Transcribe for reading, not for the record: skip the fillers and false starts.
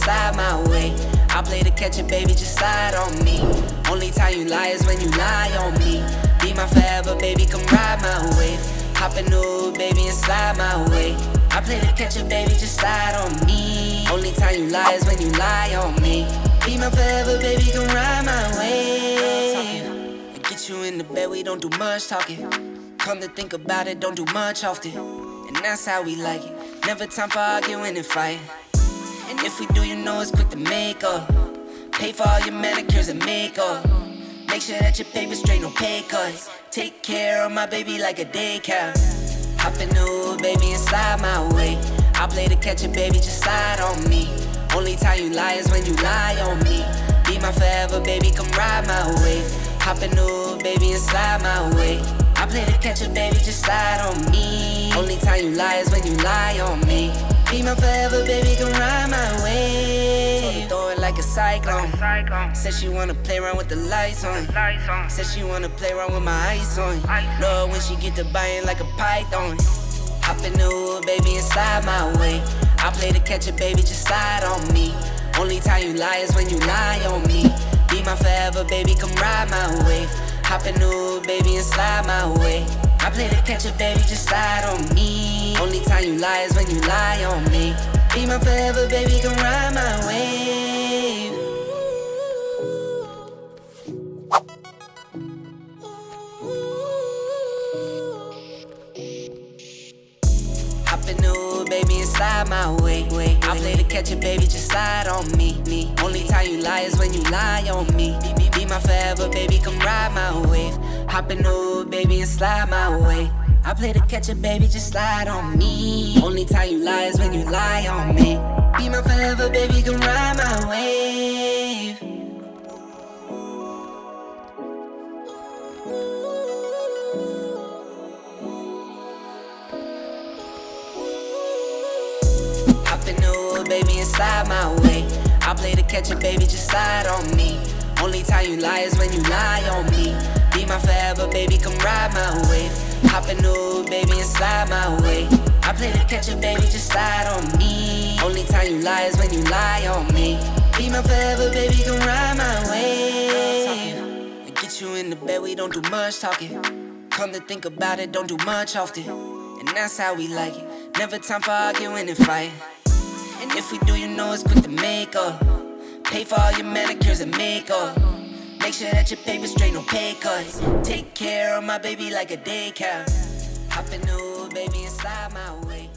slide my way. I play to catch it, baby, just slide on me. Only time you lie is when you lie on me. Be my forever, baby, come ride my wave. Hop in the hood, baby, and slide my way. I play to catch it, baby, just slide on me. Only time you lie is when you lie on me. Be my forever, baby, come ride my wave. And get you in the bed, we don't do much talking. Come to think about it, don't do much often. And that's how we like it. Never time for arguing and fighting. And if we do, you know it's quick to make up. Pay for all your manicures and makeup. Make sure that your paper's straight, no pay cuts. Take care of my baby like a daycare. Hop in the hood, baby, and slide my way. I play to catch it, baby, just slide on me. Only time you lie is when you lie on me. Be my forever, baby, come ride my wave. Hop in the hood, baby, and slide my way. I play to catch it, baby, just slide on me. Only time you lie is when you lie on me. Be my forever, baby, come ride my wave. Throw it like a cyclone. Said she wanna play around with the lights on. Said she wanna play around with my ice on. Lord, when she get to buying like a python. Hop in the hood, baby, and slide my way. I play to catch it, baby, just slide on me. Only time you lie is when you lie on me. Be my forever, baby, come ride my wave. Hop in the hood, baby, and slide my way. I play to catch it, baby, just slide on me. Only time you lie is when you lie on me. Be my forever, baby, come ride my wave. Hop in the hood, baby, and slide my way. I play to catch it, baby, just slide on me. Only time you lie is when you lie on me. Be my forever, baby, come ride my wave. Hop in the hood, baby, and slide my way. I play to catch it, baby, just slide on me. Only time you lie is when you lie on me. Be my forever, baby, come ride my wave. Hop in the hood, baby, and slide my way. I play to catch it, baby, just slide on me. Only time you lie is when you lie on me. Be my forever, baby, come ride my wave. Hop in the hood, baby, and slide my way. I play to catch it, baby, just slide on me. Only time you lie is when you lie on me. Be my forever, baby, come ride my wave. And get you in the bed, we don't do much talking. Come to think about it, don't do much often. And that's how we like it. Never time for arguing and fighting. And if we do, you know it's quick to make up. Pay for all your manicures and makeup. Make sure that your paper's straight, no pay cuts. Take care of my baby like a daycare. Hop in the hood, baby, and slide my way.